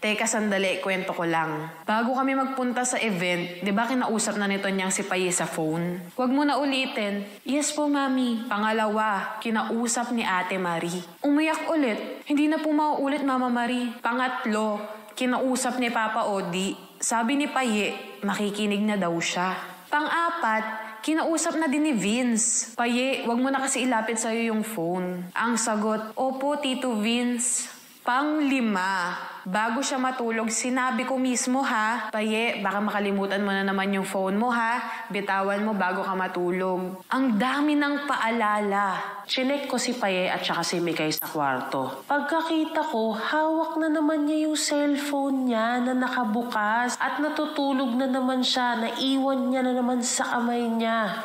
Teka, sandali, kwento ko lang. Bago kami magpunta sa event, di ba kinausap na nito niyang si Paye sa phone? Huwag mo na ulitin. Yes po, Mami. Pangalawa, kinausap ni Ate Marie. Umiyak ulit. Hindi na po mauulit, Mama Marie. Pangatlo, kinausap ni Papa Odi. Sabi ni Paye, makikinig na daw siya. Pang-apat, kinausap na din ni Vince. Paye, wag mo na kasi ilapit sa'yo yung phone. Ang sagot, opo, Tito Vince. Pang-lima, bago siya matulog, sinabi ko mismo ha, Paye, baka makalimutan mo na naman yung phone mo ha, bitawan mo bago ka matulog. Ang dami ng paalala. Chinek ko si Paye at saka si Mikay sa kwarto. Pagkakita ko, hawak na naman niya yung cellphone niya na nakabukas at natutulog na naman siya, naiwan niya na naman sa kamay niya.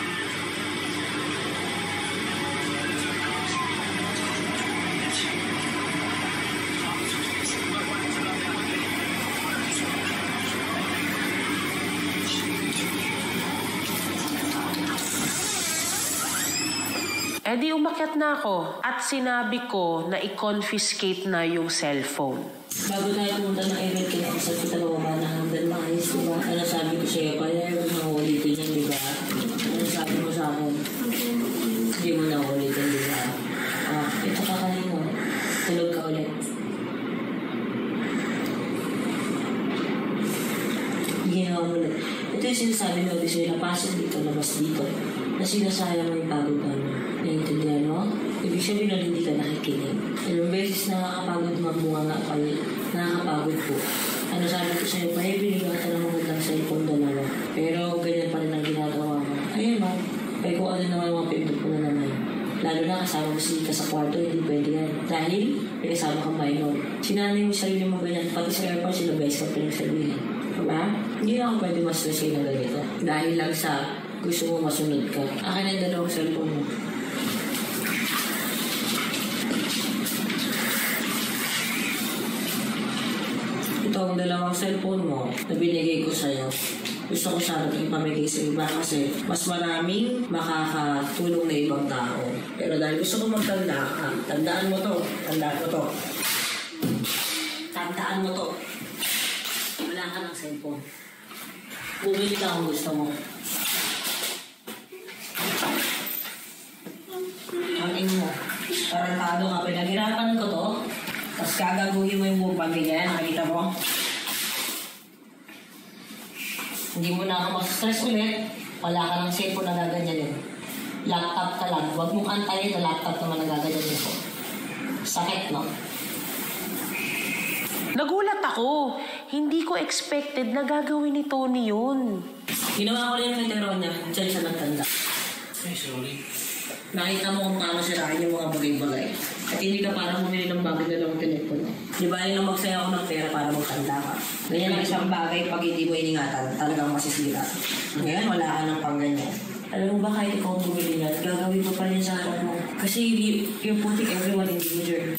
Eh di umakyat na ako at sinabi ko na i-confiscate na yung cellphone. Bago tayo pumunta ng event, kinausap kita bababa na hanggang maayos, diba? Ano sabi ko sa'yo, kaya huwag na ulitin yan, diba? Ano sabi mo sa akin? Hindi mo na ulitin, diba? Ito ka kanino. Tulog ka ulit. Ginawa mo ulit. Ito yung sinasabi mo, sa'yo, napasok dito, labas dito. Na sinasayang mo yung pagod na mo. Naiintindihan mo? Ibig sabihin na hindi ka nakikinig. Ilang beses nakakapagod magbunga nga kayo. Nakakapagod po. Ano sabi ko sa'yo, Paye, binigyan ka ng magandang cellphone dalawa. Pero ganyan pa rin ang ginagawa mo. Ayun ma, kaya kung ano naman mga pindot ko na naman. Lalo na kasama mo si ka sa kwarto, hindi pwede yan. Dahil may kasama kang minor. Sinanay mo sarili mo ganyan, pati sa airport sila guys ka pinagsabihin. Diba? Hindi na ako pwede ma-stress kayo na ganito. Dahil lang sa gusto mo masunod ka. Akin ang dalawang cellphone mo. Ito ang dalawang cellphone mo na binigay ko sa'yo. Gusto ko sana itong ipamigay sa iba kasi mas maraming makakatulong na ibang tao. Pero dahil gusto ko magtanda ka, tandaan mo to. Tandaan mo to. Tandaan mo to. Wala ka ng cellphone. Bumili ka kung gusto mo. Ang ino mo. Tarantado ka. Pinaghirapan ko to. Tapos gagaguhin mo yung buong pamilya. Nakita mo? Hindi mo na ako mag-stress ulit. Wala ka ng cellphone na gaganyanin. Laptop ka lang. Huwag mong antayin na laptop naman na gaganyanin ko. Sakit, no? Nagulat ako. Hindi ko expected na gagawin ni Tony yun. Ginawa ko rin yung veteran niya. Diyan siya nagtanda. Ay, sorry. Nakita mo kung paano sirain yung mga bagay-bagay. At hindi ka parang bumili ng bagay na lang telepono. Di ba yun lang magsaya ako ng pera para magtanda ka? Ganyan lang isang bagay pag hindi mo iningatan, talagang masisira. Ngayon, wala ka ng pangganyan. Alam mo ba kahit ikaw bumili niyan, gagawin ko pa rin sa harap mo. Kasi you're putting everyone in danger.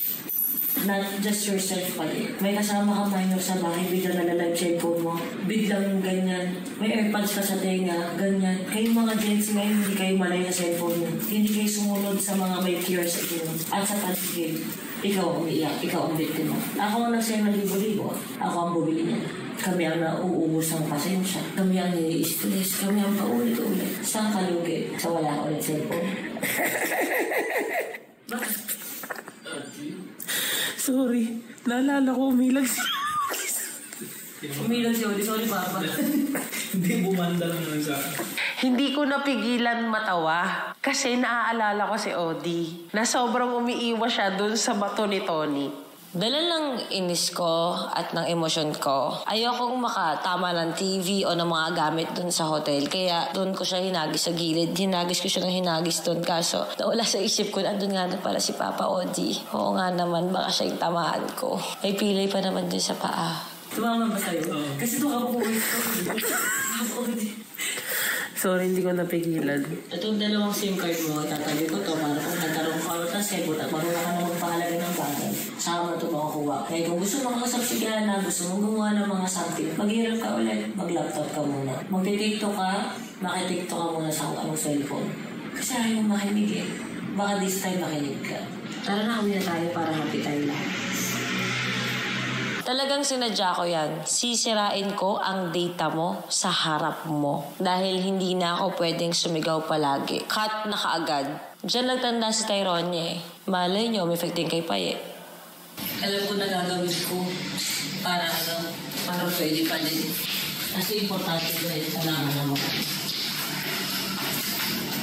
Not just yourself pala. May kasama ka minor sa bahay, biglang nalalive cellphone mo. Biglang ganyan. May airpods ka sa tenga, ganyan. Kayong mga gents ngayon, hindi kayo malay sa cellphone mo. Hindi kayo sumunod sa mga may cure sa inyo. At sa paligid, ikaw ang umiiyak, ikaw ang biktima. Ako ang nagsaya ng libo-libo. Ako ang bumili niya. Kami ang nauubos ng pasensya. Kami ang nai-stress. Kami ang paulit-ulit. Saan ka lugi? Sa wala ka ulit cellphone. Bakit? Sorry. Naalala ko, umilag si... Umilag si Oli. Sorry, Papa. Hindi bumandal naman sa akin. Hindi ko napigilan matawa kasi naaalala ko si Odi na sobrang umiiwas siya dun sa bato ni Tony. Dala ng inis ko at ng emosyon ko. Ayokong makatama ng TV o ng mga gamit dun sa hotel. Kaya dun ko siya hinagis sa gilid. Hinagis ko siya ng hinagis dun. Kaso nawala sa isip ko, andun nga na pala si Papa Odi. Oo nga naman, baka siya yung tamaan ko. May pilay pa naman dun sa paa. Tumama ba sa'yo? Kasi ito ka po Sorry, hindi ko napigilan. Itong dalawang SIM card mo, tatabi ko to para kung nagkaroon ka ulit ng sebot at marunong ka na magpahalaga ng bagay. Saka mo ito makukuha. Kaya kung gusto mo makasap si Kiana, gusto mo gumawa ng mga something, mag-hirap ka ulit, mag-laptop ka muna. Magtitiktok ka, makitiktok ka muna sa anong cellphone. Kasi ayaw mo makinig eh. Baka this time makinig ka. Tara na, uwi na tayo para happy tayo lahat. Talagang sinadya ko yan. Sisirain ko ang data mo sa harap mo. Dahil hindi na ako pwedeng sumigaw palagi. Cut na kaagad. Diyan nagtanda si Tyronia eh. Malay niyo, umefecting kay Paye. Alam ko na gagawin ko para pwede pa din. Kasi importante ko rin kailangan naman.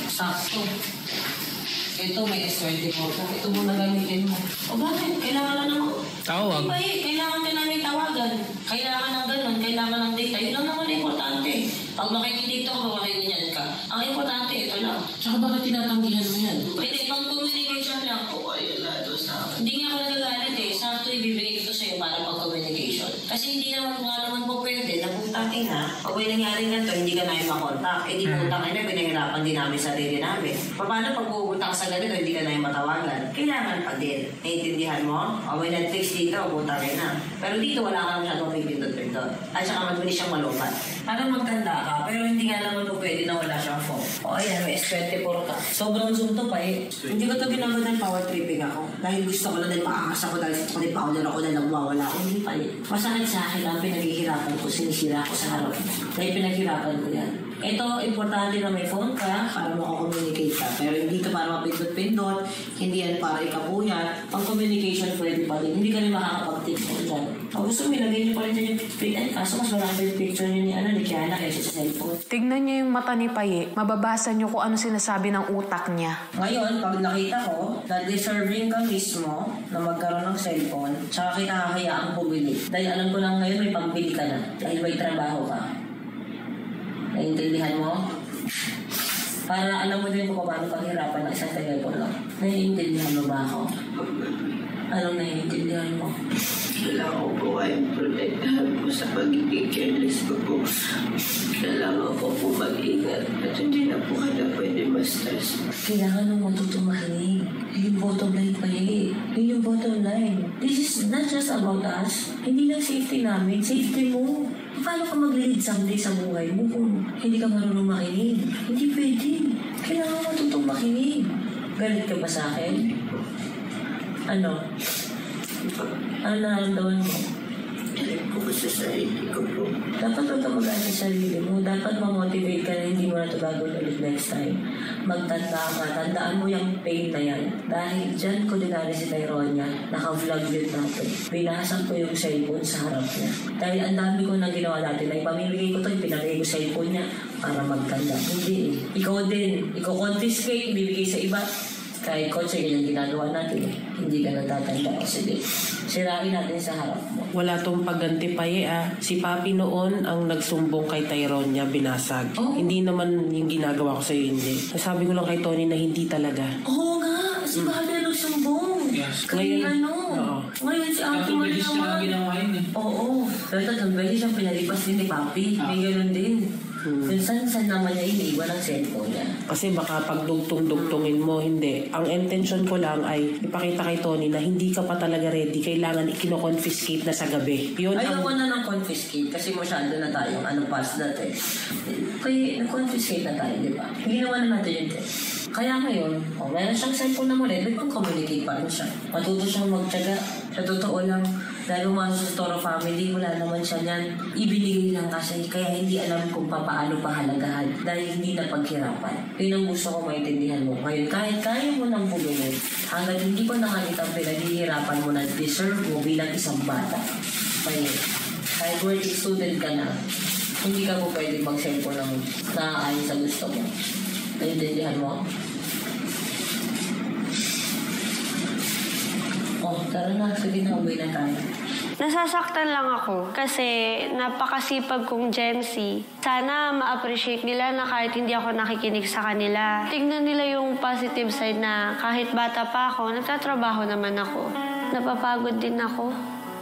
Sakto. Ito may S24 ko. Ito muna gamitin mo. O bakit? Kailangan na naman. Tawag. Kailangan ka namin tawagan. Kailangan ng ganun. Kailangan ng data. Yun lang naman importante. Pag makikidate ako, makikinyan ka. Ang importante, ito lang. Tsaka bakit tinatanggihan mo yan? Pwede, pang communication lang. O, ayun na. Hindi nga ako nagagalit eh. Sakto ibibigay ko sa'yo para pang communication. Kasi hindi naman po pwede. Napuntakin na. Pag may nangyari na to, hindi ka namin makontak. Eh di puntakin na, pinahirapan din namin sarili namin. Paano pag pupunta ka sa ganito, hindi ka namin matawagan? Kailangan pa din. Naiintindihan mo? O may Netflix dito, puntakin na. Pero dito wala ka masyadong pipindot-pindot. At saka mabilis siyang malupat. Parang magtanda ka, pero hindi nga naman po pwede na wala siyang phone. O ayan, may S24 ka. Sobrang zoom to pa eh. Hindi ko to ginagawa ng power tripping ako. Dahil gusto ko lang din makakas ako dahil sa kulit pa ako na nagwawala ako. Hindi pa eh. Masakit sa akin ang pinaghihirapan ko, sinisira ko sa harap. Dahil pinaghirapan ko yan. Ito, importante na may phone ka para makakommunicate ka. Pero hindi ka para mapindot-pindot, hindi yan para ikapuyat. Pang communication pwede pa din. Hindi ka rin makakapag-picture dyan. Kung gusto mo, ilagay niyo pa rin dyan yung picture. Kaso mas marami yung picture niyo ni Kiana kaysa sa cellphone. Tignan niyo yung mata ni Paye. Mababasa niyo kung ano sinasabi ng utak niya. Ngayon, pag nakita ko na deserving ka mismo na magkaroon ng cellphone, tsaka kita hahayaang bumili. Dahil alam ko lang ngayon may pambili ka na. Dahil may trabaho ka. Naiintindihan mo? Para alam mo din kung paano paghirapan ng isang telepono lang. Naiintindihan mo ba ako? Anong naiintindihan mo? Kailangan ko ay protektahan ko sa pagiging careless ko po. Kailangan ko po mag-ingat at hindi na po kada pwede ma-stress. Kailangan mo matutong makinig. Yung bottom line pa yun. Yung bottom line. This is not just about us. Hindi lang safety namin. Safety mo. Paano ka mag-lead someday sa buhay mo kung hindi ka marunong makinig? Hindi pwede. Kailangan mo matutong makinig. Galit ka ba sa akin? Ano? Ano nararamdaman mo? Galit po sa sarili ko po. Dapat huwag ka mag-aas sa sarili mo. Dapat ma-motivate ka na hindi mo na ito gagawin ulit next time. Magtanda ka. Tandaan mo yung pain na yan. Dahil dyan ko dinari si Tyronia. Naka-vlog din natin. Binahasan ko yung cellphone sa harap niya. Dahil ang dami ko na ginawa natin. Ay pamimigay ko ito, pinagay ko cellphone niya para magtanda. Hindi eh. Ikaw din. Ikaw confiscate, bibigay sa iba. Kahit kotse, yung ginagawa natin, hindi ka natatanda. Sige, sirain natin sa harap mo. Wala tong pagganti Paye Si Papi noon ang nagsumbong kay Tyronia, binasag. Oh. Hindi naman yung ginagawa ko sa'yo, hindi. Sabi ko lang kay Tony na hindi talaga. Oo nga, si Papi ang nagsumbong. Yes. Kaya Oo. Ngayon si Ate Tatlong Maria beses niya naman. ginawa yun eh. Oo. Pero tatlong beses siyang pinalipas din ni Papi. May ganun din. Minsan naman niya iniiwan ang cellphone niya. Kasi baka pag dugtong-dugtongin mo, hindi. Ang intention ko lang ay ipakita kay Tony na hindi ka pa talaga ready. Kailangan ikino-confiscate na sa gabi. Yun Ayoko na ng confiscate kasi masyado na tayong past that eh. Kaya nag-confiscate na tayo, di ba? Ginawa na natin yun eh. Kaya ngayon, meron siyang cellphone na muli, nag-communicate pa rin siya. Matuto siyang magtyaga. Sa totoo lang, dahil umasok sa Toro family, wala naman siya niyan. Ibinigay lang kasi, kaya hindi alam kung paano pahalagahan dahil hindi na paghirapan. Yun ang gusto ko maintindihan mo. Ngayon, kahit kaya mo nang bumili, hanggang hindi ko nakakita ang pinaghihirapan mo na deserve mo bilang isang bata. Kaya, kahit working student ka na, hindi ka po pwede mag-cellphone ng naaayon sa gusto mo. Naintindihan mo? Oh, tara na. Sige na, uwi na tayo. Nasasaktan lang ako kasi napakasipag kong Gen Z. Sana ma-appreciate nila na kahit hindi ako nakikinig sa kanila. Tignan nila yung positive side na kahit bata pa ako, nagtatrabaho naman ako. Napapagod din ako.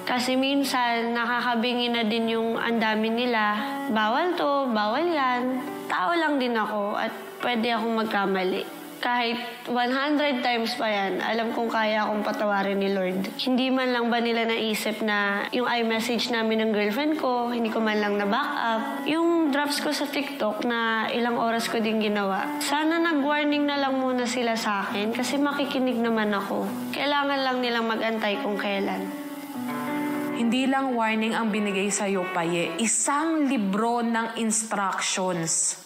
Kasi minsan, nakakabingi na din yung andami nila. Bawal to, bawal yan. Tao lang din ako at pwede akong magkamali. Kahit 100 times pa yan, alam kong kaya akong patawarin ni Lord. Hindi man lang ba nila naisip na yung iMessage namin ng girlfriend ko, hindi ko man lang na-back up. Yung drops ko sa TikTok na ilang oras ko din ginawa. Sana nag-warning na lang muna sila sa akin kasi makikinig naman ako. Kailangan lang nilang mag-antay kung kailan. Hindi lang warning ang binigay sa'yo, Paye. Isang libro ng instructions.